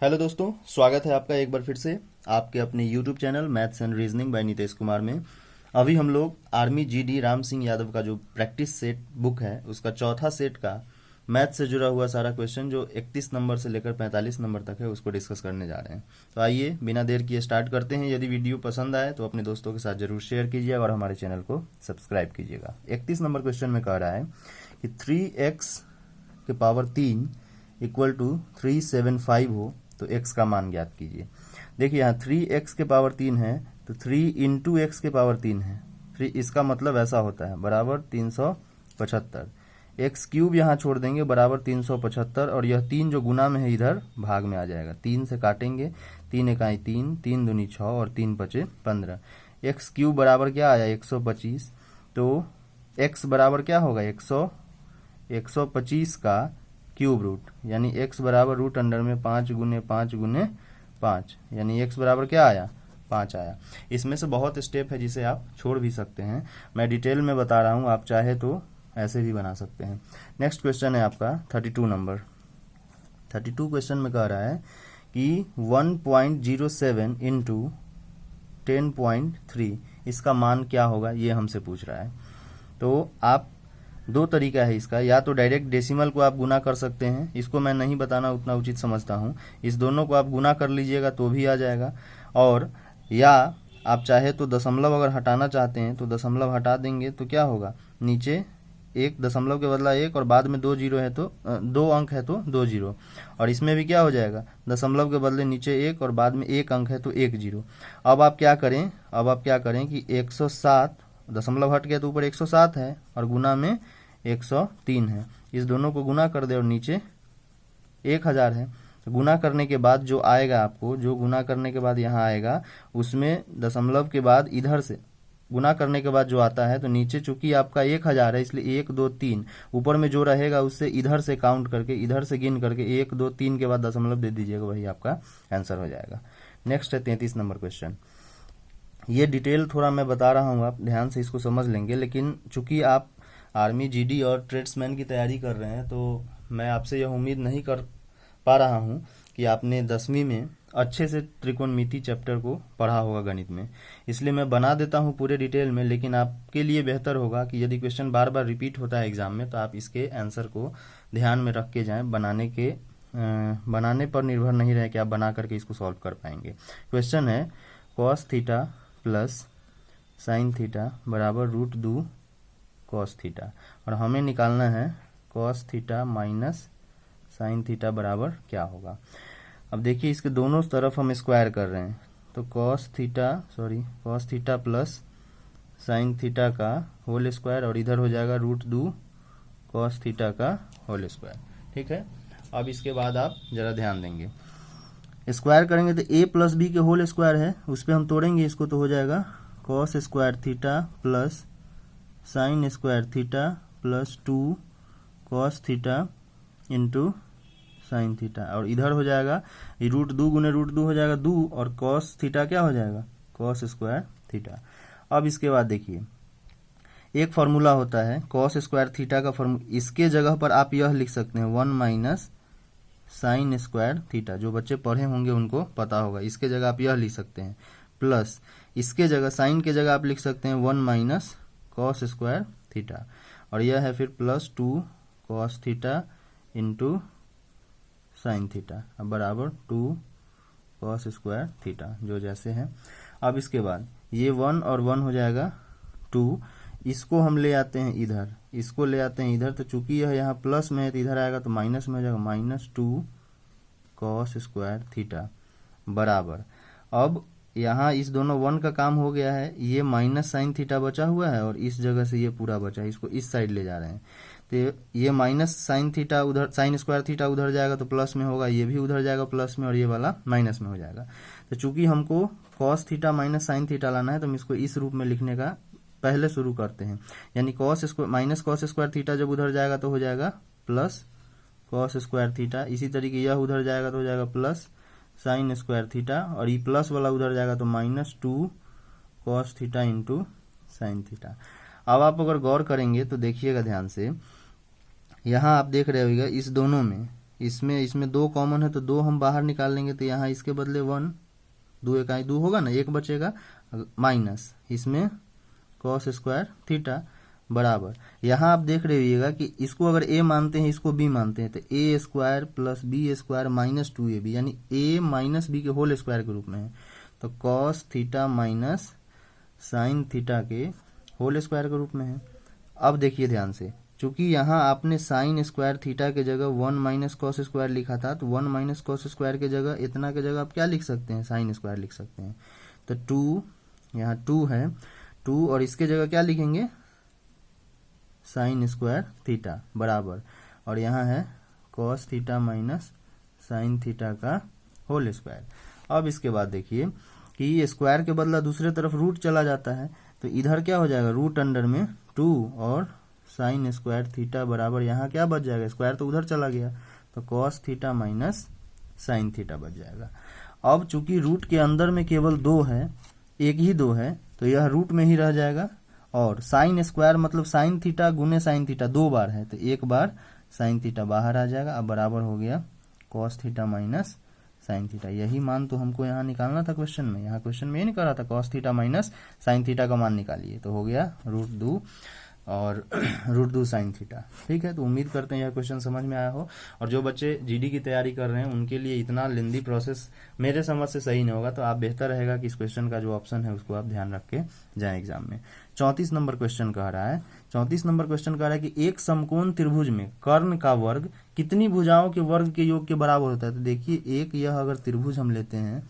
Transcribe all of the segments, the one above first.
Hello दोस्तों, स्वागत है आपका एक बार फिर से आपके अपने YouTube channel maths and reasoning bye Nitesh Kumar में। अभी हम लोग आर्मी जीडी राम सिंह यादव का जो प्रैक्टिस सेट बुक है उसका चौथा सेट का मैथ से जुड़ा हुआ सारा क्वेश्चन जो 31 नंबर से लेकर 45 नंबर तक है उसको डिस्कस करने जा रहे हैं। तो आइए बिना देर किए स्टार्ट करते हैं। यदि वीडियो पसंद आए तो अपने दोस्तों के साथ जरूर शेयर कीजिएगा और हमारे चैनल को सब्सक्राइब कीजिएगा। 31 नंबर क्वेश्चन में कह रहा है कि 3x के पावर 3 इक्वल टू 375 हो तो x का मान ज्ञात कीजिए। देखिए यहाँ 3x के पावर 3 है तो 3 इंटू एक्स के पावर 3 है। फिर इसका मतलब ऐसा होता है बराबर 375। एक्स क्यूब यहाँ छोड़ देंगे बराबर 375 और यह 3 जो गुना में है इधर भाग में आ जाएगा। 3 से काटेंगे, 3 इकाई 3, 3 दूनी 6 और 3 पचे 15। एक्स क्यूब बराबर क्या आया 125। तो x बराबर क्या होगा 125 का क्यूब रूट यानी x बराबर रूट अंडर में 5 गुने 5 गुने 5 यानी x बराबर क्या आया 5 आया। इसमें से बहुत स्टेप है जिसे आप छोड़ भी सकते हैं, मैं डिटेल में बता रहा हूँ, आप चाहे तो ऐसे भी बना सकते हैं। नेक्स्ट क्वेश्चन है आपका 32 नंबर। 32 क्वेश्चन में कह रहा है कि 1.07 इंटू 10.3 इसका मान क्या होगा, ये हमसे पूछ रहा है। तो आप दो तरीका है इसका, या तो डायरेक्ट डेसिमल को आप गुना कर सकते हैं, इसको मैं नहीं बताना उतना उचित समझता हूँ। इस दोनों को आप गुना कर लीजिएगा तो भी आ जाएगा, और या आप चाहे तो दशमलव अगर हटाना चाहते हैं तो दशमलव हटा देंगे तो क्या होगा, नीचे एक दशमलव के बदला एक और बाद में 2 जीरो है तो 2 अंक है तो 2 जीरो, और इसमें भी क्या हो जाएगा दशमलव के बदले नीचे एक और बाद में एक अंक है तो 1 जीरो। अब आप क्या करें कि 107 दशमलव हट गया तो ऊपर 107 है और गुना में 103 है, इस दोनों को गुना कर दे और नीचे 1000 है। तो गुना करने के बाद जो आएगा आपको, जो गुना करने के बाद यहाँ आएगा उसमें दशमलव के बाद इधर से गुना करने के बाद जो आता है तो नीचे चूंकि आपका 1000 है इसलिए 1 2 3 ऊपर में जो रहेगा उससे इधर से काउंट करके इधर से गिन करके 1 2 3 के बाद दशमलव दे दीजिएगा, वही आपका आंसर हो जाएगा। नेक्स्ट है 33 नंबर क्वेश्चन। ये डिटेल थोड़ा मैं बता रहा हूँ, आप ध्यान से इसको समझ लेंगे, लेकिन चूंकि आप आर्मी जीडी और ट्रेड्समैन की तैयारी कर रहे हैं तो मैं आपसे यह उम्मीद नहीं कर पा रहा हूं कि आपने 10वीं में अच्छे से त्रिकोणमिति चैप्टर को पढ़ा होगा गणित में, इसलिए मैं बना देता हूं पूरे डिटेल में। लेकिन आपके लिए बेहतर होगा कि यदि क्वेश्चन बार बार रिपीट होता है एग्जाम में तो आप इसके आंसर को ध्यान में रख के जाएं, बनाने पर निर्भर नहीं रहे कि आप बना करके इसको सॉल्व कर पाएंगे। क्वेश्चन है cos theta plus sine theta बराबर रूट 2 कॉस थीटा, और हमें निकालना है cos theta minus sine theta बराबर क्या होगा। अब देखिए इसके दोनों तरफ हम स्क्वायर कर रहे हैं तो cos theta plus sine theta का होल स्क्वायर और इधर हो जाएगा रूट 2 कॉस थीटा का होल स्क्वायर। ठीक है, अब इसके बाद आप जरा ध्यान देंगे, स्क्वायर करेंगे तो a प्लस बी के होल स्क्वायर है उस पर हम तोड़ेंगे इसको तो हो जाएगा cos square theta plus sign square theta plus 2 cos theta into sine theta, और इधर हो जाएगा रूट 2 गुने रूट 2 हो जाएगा 2 और कॉस थीटा क्या हो जाएगा कॉस स्क्वायर थीटा। अब इसके बाद देखिए एक फार्मूला होता है कॉस स्क्वायर थीटा का फार्मूला, इसके जगह पर आप यह लिख सकते हैं 1 माइनस साइन स्क्वायर थीटा, जो बच्चे पढ़े होंगे उनको पता होगा, इसके जगह आप यह लिख सकते हैं, प्लस इसके जगह साइन के जगह आप लिख सकते हैं 1 माइनस कॉस स्क्वायर थीटा, और यह है फिर plus 2 cos theta into sine theta अब बराबर 2 कॉस स्क्वायर थीटा जो जैसे है। अब इसके बाद ये 1 और 1 हो जाएगा 2, इसको हम ले आते हैं इधर, इसको ले आते हैं इधर, तो चूंकि यह यहाँ प्लस में है तो इधर आएगा तो माइनस में हो जाएगा माइनस 2 कॉस स्क्वायर थीटा बराबर, अब यहाँ इस दोनों 1 का काम हो गया है, ये माइनस साइन थीटा बचा हुआ है और इस जगह से ये पूरा बचा है, इसको इस साइड ले जा रहे हैं तो ये माइनस साइन थीटा उधर, साइन स्क्वायर थीटा उधर जाएगा तो प्लस में होगा, ये भी उधर जाएगा प्लस में और ये वाला माइनस में हो जाएगा। तो चूंकि हमको cos theta minus sine theta लाना है तो हम इसको इस रूप में लिखने का पहले शुरू करते हैं, यानी cos square minus cos square theta जब उधर जाएगा तो हो जाएगा प्लस कॉस स्क्वायर थीटा, इसी तरीके यह उधर जाएगा तो हो जाएगा प्लस साइन स्क्वायर थीटा, और ये प्लस वाला उधर जाएगा तो minus 2 cos theta into sine theta. अब आप अगर गौर करेंगे तो देखिएगा ध्यान से, यहाँ आप देख रहे होगा इस दोनों में इसमें 2 कॉमन है तो 2 हम बाहर निकाल लेंगे, तो यहाँ इसके बदले 1, 2 इकाई 2 होगा ना, 1 बचेगा, माइनस इसमें कॉस स्क्वायर थीटा बराबर, यहाँ आप देख रहिएगा कि इसको अगर a मानते हैं, इसको b मानते हैं, तो a square plus B square minus 2ab, यानी a माइनस बी के होल स्क्वायर के रूप में है, तो cos theta minus sine theta के होल स्क्वायर के रूप में है। अब देखिए ध्यान से, चूंकि यहाँ आपने साइन स्क्वायर थीटा के जगह 1 माइनस कॉस स्क्वायर लिखा था, तो 1 माइनस कॉस स्क्वायर के जगह इतना के जगह आप क्या लिख सकते हैं, साइन स्क्वायर लिख सकते हैं। तो 2, यहाँ 2 है, 2 और इसके जगह क्या लिखेंगे, साइन स्क्वायर थीटा बराबर, और यहाँ है cos theta minus sine theta का होल स्क्वायर। अब इसके बाद देखिए कि ये स्क्वायर के बदला दूसरे तरफ रूट चला जाता है, तो इधर क्या हो जाएगा, रूट अंडर में 2 और साइन स्क्वायर थीटा बराबर, यहाँ क्या बच जाएगा, स्क्वायर तो उधर चला गया, तो cos theta minus sine theta बच जाएगा। अब चूंकि रूट के अंदर में केवल 2 है, एक ही 2 है, तो यह रूट में ही रह जाएगा, और साइन स्क्वायर मतलब साइन थीटा गुने साइन थीटा 2 बार है, तो 1 बार साइन थीटा बाहर आ जाएगा। अब बराबर हो गया cos theta minus sine theta. यही मान तो हमको यहाँ निकालना था क्वेश्चन में, यहाँ क्वेश्चन में ये नहीं कर रहा था cos theta minus sine theta का मान निकालिए, तो हो गया √2 और √2 साइन थीटा। ठीक है, तो उम्मीद करते हैं यह क्वेश्चन समझ में आया हो, और जो बच्चे जीडी की तैयारी कर रहे हैं उनके लिए इतना लेंदी प्रोसेस मेरे समझ से सही नहीं होगा, तो आप बेहतर रहेगा कि इस क्वेश्चन का जो ऑप्शन है उसको आप ध्यान रख के जाएं एग्जाम में। 34 नंबर क्वेश्चन कह रहा है, 34 नंबर क्वेश्चन कह रहा है कि एक समकोण त्रिभुज में कर्ण का वर्ग कितनी भुजाओं के वर्ग के योग के बराबर होता है। तो देखिए, एक यह अगर त्रिभुज हम लेते हैं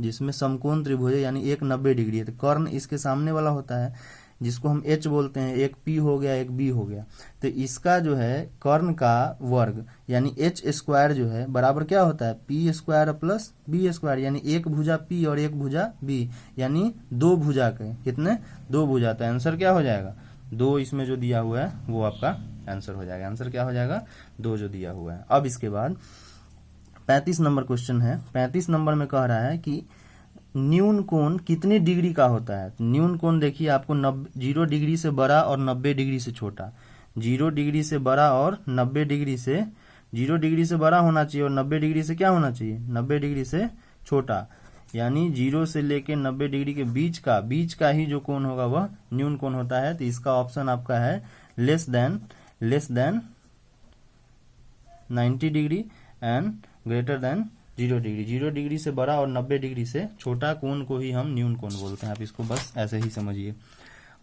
जिसमें समकोण त्रिभुज है, यानी एक 90 डिग्री है, तो कर्ण इसके सामने वाला होता है जिसको हम h बोलते हैं, एक p हो गया एक b हो गया, तो इसका जो है कर्ण का वर्ग यानी h स्क्वायर जो है बराबर क्या होता है, p square plus b square, यानी एक भुजा p और एक भुजा b, यानी 2 भुजा के कितने, 2 भुजा, तो आंसर क्या हो जाएगा 2, इसमें जो दिया हुआ है वो आपका आंसर हो जाएगा। आंसर क्या हो जाएगा 2 जो दिया हुआ है। अब इसके बाद 35 नंबर क्वेश्चन है, 35 नंबर में कह रहा है कि न्यून कोण कितनी डिग्री का होता है। तो न्यून कोण देखिए आपको 0 डिग्री से बड़ा और 90 डिग्री से छोटा, 0 डिग्री से बड़ा और 90 डिग्री से, 0 डिग्री से बड़ा होना चाहिए और 90 डिग्री से क्या होना चाहिए, 90 डिग्री से छोटा, यानी 0 से लेके 90 डिग्री के बीच का ही जो कोण होगा वह न्यून कोण होता है। तो इसका ऑप्शन आपका है less than 90 degree and greater than 0 degree. 0 degree से बड़ा और 90 डिग्री से छोटा कोण को ही हम न्यून कोण बोलते हैं, आप इसको बस ऐसे ही समझिए।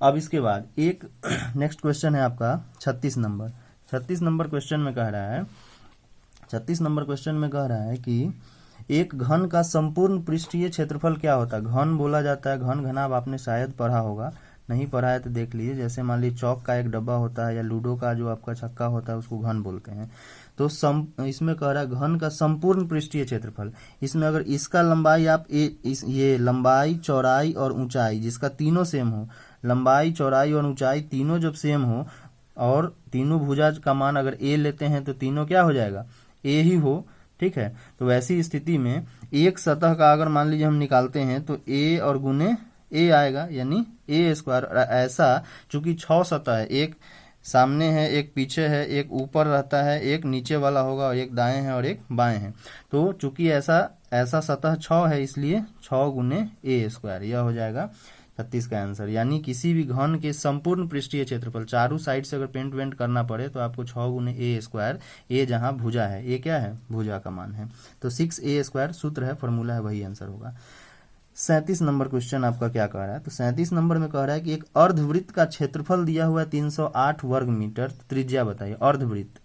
अब इसके बाद एक नेक्स्ट क्वेश्चन है आपका 36 नंबर। 36 नंबर क्वेश्चन में कह रहा है, 36 नंबर क्वेश्चन में कह रहा है कि एक घन का संपूर्ण पृष्ठीय क्षेत्रफल क्या होता है। घन बोला जाता है, घन घनाभ आपने शायद पढ़ा होगा, नहीं पढ़ा है तो देख लीजिए। जैसे मान लीजिए चौक का एक डब्बा होता है या लूडो का जो आपका छक्का होता है उसको घन बोलते हैं। तो इसमें कह रहा है घन का संपूर्ण पृष्ठीय क्षेत्रफल, इसमें अगर इसका लंबाई आप ये लंबाई चौड़ाई और ऊंचाई जिसका तीनों सेम हो, लंबाई चौड़ाई और ऊंचाई तीनों जब सेम हो और तीनों भुजा का मान अगर a लेते हैं तो तीनों क्या हो जाएगा, a ही हो। ठीक है, तो वैसी स्थिति में एक सतह का अगर मान लीजिए हम निकालते हैं तो a और गुने a आएगा, यानी a स्क्वायर। ऐसा चूंकि 6 सतह है, एक सामने है, एक पीछे है, एक ऊपर रहता है, एक नीचे वाला होगा और एक दाएं है और एक बाएं है। तो चूंकि ऐसा सतह 6 है इसलिए 6 गुने a स्क्वायर, यह हो जाएगा 36 का आंसर। यानी किसी भी घन के संपूर्ण पृष्ठीय क्षेत्रफल चारों साइड से अगर पेंट वेंट करना पड़े तो आपको 6 गुने a स्क्वायर, a जहां भुजा है, a क्या है, भुजा का मान है, तो 6a स्क्वायर सूत्र है, फॉर्मूला है, वही आंसर होगा। 37 नंबर क्वेश्चन आपका क्या कह रहा है, तो 37 नंबर में कह रहा है कि एक अर्धवृत्त का क्षेत्रफल दिया हुआ है 308 वर्ग मीटर, त्रिज्या बताइए। अर्धवृत्त,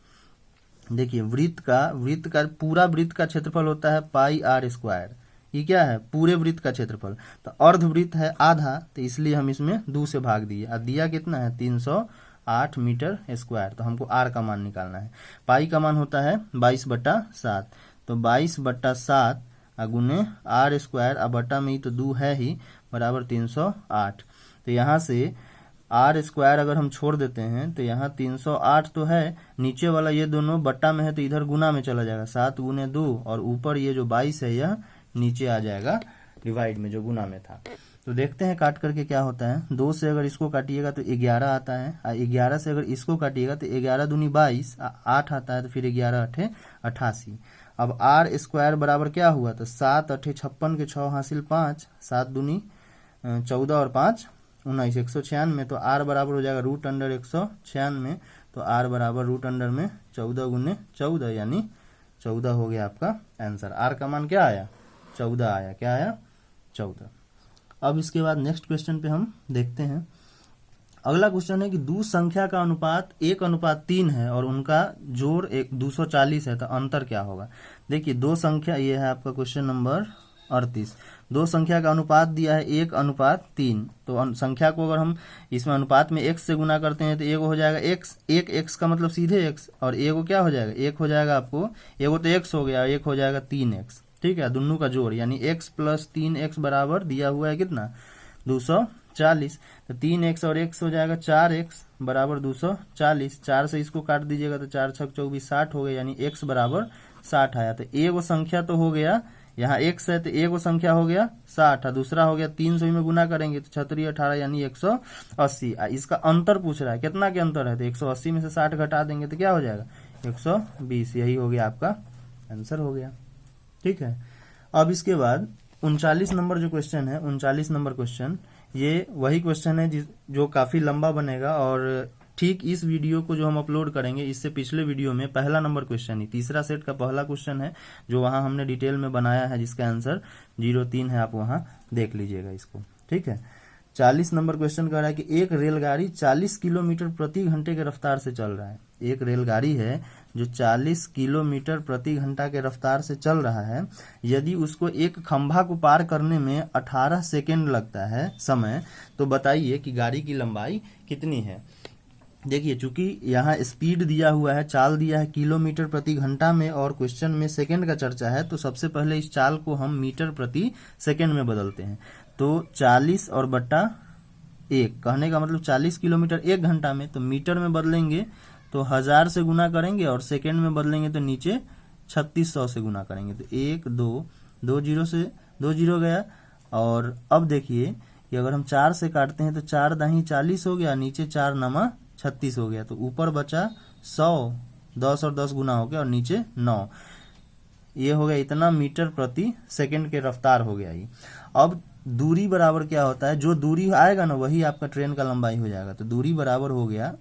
देखिए वृत्त का पूरा वृत्त का क्षेत्रफल होता है पाई r स्क्वायर, ये क्या है, पूरे वृत्त का क्षेत्रफल। तो अर्धवृत्त है आधा, तो इसलिए हम इसमें 2 से भाग दिए, और दिया कितना है 308 मीटर स्क्वायर, तो हमको r का मान निकालना है। पाई का मान होता है 22/7, तो 22/7 गुने r स्क्वायर, अब बटा में ही तो 2 है ही, बराबर 308। तो यहाँ से r स्क्वायर अगर हम छोड़ देते हैं तो यहाँ 308 तो है, नीचे वाला ये दोनों बट्टा में है तो इधर गुना में चला जाएगा, 7 गुने 2, और ऊपर ये जो 22 है यह नीचे आ जाएगा डिवाइड में जो गुना में था। तो देखते हैं काट करके क्या होता है। 2 से अगर इसको काटिएगा तो 11 आता है, 11 से अगर इसको काटिएगा तो 11 दूनी 22, 8 आता है, तो फिर 11 अठे 88। अब आर स्क्वायर बराबर क्या हुआ, तो 7 अठे 56 के 6 हासिल 5, 7 दूनी 14 और 5 19, 196। तो आर बराबर हो जाएगा रूट अंडर 196। तो आर बराबर रूट अंडर में 14 गुने 14 यानी 14 हो गया आपका आंसर। आर का मान क्या आया, 14 आया। क्या आया, 14। अब इसके बाद नेक्स्ट क्वेश्चन पे हम देखते हैं। अगला क्वेश्चन है कि दो संख्या का अनुपात 1:3 है और उनका जोड़ 240 है, तो अंतर क्या होगा। देखिए दो संख्या, ये है आपका क्वेश्चन नंबर 38। दो संख्या का अनुपात दिया है 1:3, तो संख्या को अगर हम इसमें अनुपात में x से गुना करते हैं तो एगो हो जाएगा x, एक x का मतलब सीधे x, और एगो क्या हो जाएगा, एक हो जाएगा आपको, एगो तो x हो गया, एक हो जाएगा 3x। ठीक है, दोनों का जोड़ यानी x + 3x बराबर दिया हुआ है कितना, 240। तो 3x और x हो जाएगा 4x बराबर 240। 4 से इसको काट दीजिएगा तो 4 छक 24, 60 हो गया, यानी x बराबर 60 आया। तो एगो संख्या तो हो गया, यहाँ x है तो एगो संख्या हो गया 60, दूसरा हो गया 300 में गुना करेंगे तो 36 18 यानी 180। इसका अंतर पूछ रहा है, कितना के अंतर है, तो 180 में से 60 घटा देंगे तो क्या हो जाएगा, 120। यही हो गया आपका आंसर हो गया। ठीक है, अब इसके बाद 39 नंबर जो क्वेश्चन है, 39 नंबर क्वेश्चन, ये वही क्वेश्चन है जो काफी लंबा बनेगा, और ठीक इस वीडियो को जो हम अपलोड करेंगे इससे पिछले वीडियो में पहला नंबर क्वेश्चन ही, तीसरा सेट का पहला क्वेश्चन है जो वहां हमने डिटेल में बनाया है, जिसका आंसर 03 है, आप वहां देख लीजिएगा इसको। ठीक है, 40 नंबर क्वेश्चन कह रहा है कि एक रेलगाड़ी 40 किलोमीटर प्रति घंटे के रफ्तार से चल रहा है। एक रेलगाड़ी है जो 40 किलोमीटर प्रति घंटा के रफ्तार से चल रहा है, यदि उसको एक खंभा को पार करने में 18 सेकेंड लगता है समय, तो बताइए कि गाड़ी की लंबाई कितनी है। देखिए चूंकि यहाँ स्पीड दिया हुआ है, चाल दिया है किलोमीटर प्रति घंटा में, और क्वेश्चन में सेकंड का चर्चा है, तो सबसे पहले इस चाल को हम मीटर प्रति सेकंड में बदलते हैं। तो 40 और बट्टा 1, कहने का मतलब 40 किलोमीटर 1 घंटा में, तो मीटर में बदलेंगे तो 1000 से गुना करेंगे, और सेकंड में बदलेंगे तो नीचे 3600 से गुना करेंगे। तो 1 2 2 जीरो से 2 जीरो गया। और अब देखिए कि अगर हम 4 से काटते हैं तो 4 दाही 40 हो गया, नीचे 4 नमा 36 हो गया, तो ऊपर बचा 100, 10 और 10 गुना हो गया, और नीचे 9। ये हो गया इतना मीटर प्रति सेकंड के रफ्तार हो गया ये। अब दूरी बराबर क्या होता है, जो दूरी आएगा ना वही आपका ट्रेन का लंबाई हो जाएगा। तो दूरी बराबर हो गया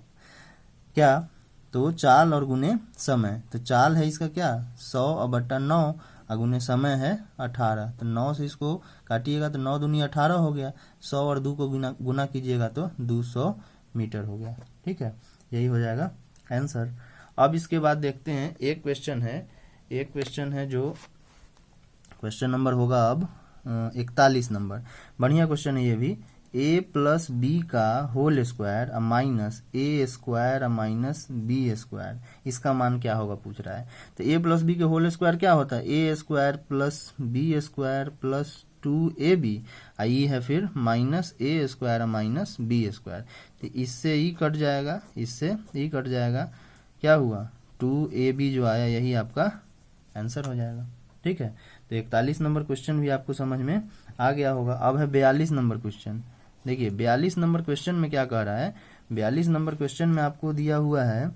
क्या, तो चाल और गुने समय। तो चाल है इसका क्या, 100 और बट्टा 9, और गुने समय है 18। तो 9 से इसको काटिएगा तो 9 दूनी 18 हो गया, 100 और 2 को गुना कीजिएगा तो 200 मीटर हो गया। ठीक है, यही हो जाएगा आंसर। अब इसके बाद देखते हैं एक क्वेश्चन है जो क्वेश्चन नंबर होगा अब 41 नंबर। बढ़िया क्वेश्चन है ये भी। a + b का whole square minus a square minus b square, इसका मान क्या होगा पूछ रहा है। तो a + b के होल स्क्वायर क्या होता है, a square plus b square plus 2ab, ये है फिर minus a square minus b square. तो इससे ही कट जाएगा, इससे ही कट जाएगा, क्या हुआ 2ab जो आया यही आपका आंसर हो जाएगा। ठीक है, तो 41 नंबर क्वेश्चन भी आपको समझ में आ गया होगा। अब है 42 नंबर क्वेश्चन। देखिए 42 नंबर क्वेश्चन में क्या कह रहा है, 42 नंबर क्वेश्चन में आपको दिया हुआ है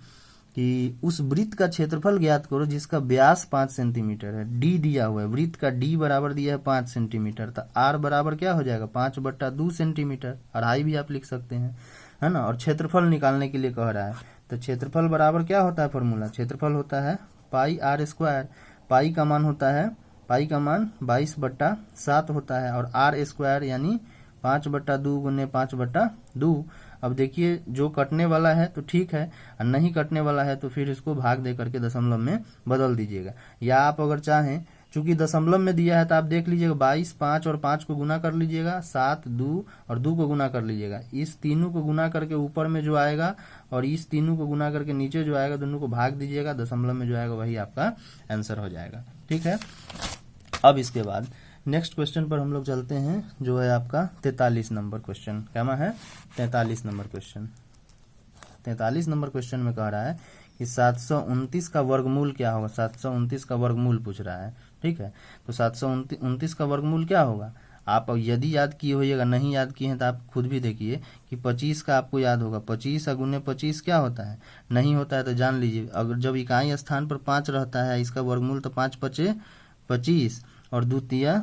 कि उस वृत्त का क्षेत्रफल ज्ञात करो जिसका व्यास 5 सेंटीमीटर है। डी दिया हुआ है, वृत्त का डी बराबर दिया है 5 सेंटीमीटर, तो आर बराबर क्या हो जाएगा 5/2 सेंटीमीटर, अढ़ाई भी आप लिख सकते हैं, है ना। और क्षेत्रफल निकालने के लिए कह रहा है, तो क्षेत्रफल बराबर क्या होता है फॉर्मूला, क्षेत्रफल होता है पाई आर स्क्वायर। पाई का मान होता है, पाई का मान 22/7 होता है, और आर स्क्वायर यानी 5/2 गुने 5/2। अब देखिए जो कटने वाला है तो ठीक है, और नहीं कटने वाला है तो फिर इसको भाग दे करके दशमलव में बदल दीजिएगा। या आप अगर चाहें, चूंकि दशमलव में दिया है तो आप देख लीजिएगा 22, 5 और 5 को गुना कर लीजिएगा, 7, 2 और 2 को गुना कर लीजिएगा। इस तीनों को गुना करके ऊपर में जो आएगा और इस तीनों को गुना करके नीचे जो आएगा, दोनों को भाग दीजिएगा, दशमलव में जो आएगा वही आपका आंसर हो जाएगा। ठीक है, अब इसके बाद नेक्स्ट क्वेश्चन पर हम लोग चलते हैं, जो है आपका 43 नंबर क्वेश्चन। क्या है 43 नंबर क्वेश्चन। 43 नंबर क्वेश्चन में कह रहा है कि 729 का वर्गमूल क्या होगा। 729 का वर्गमूल पूछ रहा है। ठीक है, तो 729 का वर्गमूल क्या होगा, आप यदि याद किए होइएगा, नहीं याद किए हैं तो आप खुद भी देखिए कि 25 का आपको याद होगा, 25 गुने 25 क्या होता है, नहीं होता है तो जान लीजिए। अगर जब इकाई स्थान पर 5 रहता है, इसका वर्गमूल तो 5 पचे 25 और द्वितीय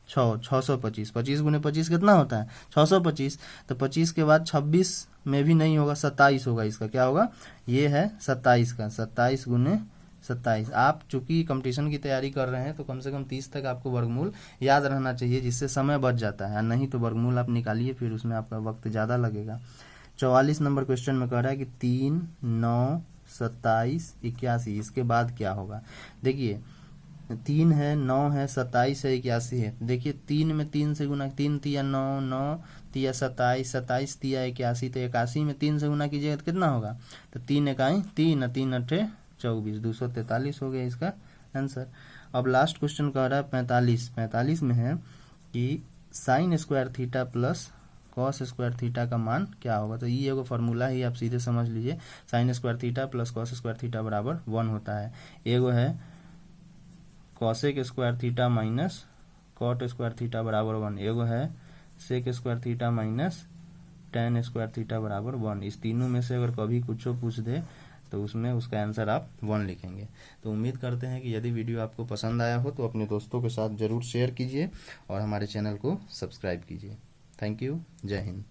625, 25 गुने 25 कितना होता है 625। तो 25 के बाद 26 में भी नहीं होगा, 27 होगा, इसका क्या होगा, ये है 27 का, 27 गुने 27। आप चूंकि कंपटीशन की तैयारी कर रहे हैं तो कम से कम 30 तक आपको वर्गमूल याद रहना चाहिए, जिससे समय बच जाता है, नहीं तो वर्गमूल आप निकालिए फिर उसमें आपका वक्त ज़्यादा लगेगा। 44 नंबर क्वेश्चन में कह रहा है कि 3, 9, 27, 81, इसके बाद क्या होगा। देखिए 3 है, 9 है, 27 है, 81 है। देखिए 3 में 3 से गुना, 3 तिया 9, 9 तिया 27, 27 तिया 81, तो 81 में 3 से गुना कीजिएगा तो कितना होगा, तो 3 इकाई 3, 3 अठे 24, 243 हो गया इसका आंसर। अब लास्ट क्वेश्चन कह रहा है 45 में है कि sign square theta plus cos square theta का मान क्या होगा। तो ये एगो फार्मूला ही आप सीधे समझ लीजिए, sine square theta plus cos square theta बराबर 1 होता है। एगो है cosec square theta minus cot square theta बराबर 1, एगो है sec square theta minus tan square theta बराबर 1। इस तीनों में से अगर कभी कुछ पूछ दे तो उसमें उसका आंसर आप 1 लिखेंगे। तो उम्मीद करते हैं कि यदि वीडियो आपको पसंद आया हो तो अपने दोस्तों के साथ जरूर शेयर कीजिए और हमारे चैनल को सब्सक्राइब कीजिए। थैंक यू, जय हिंद।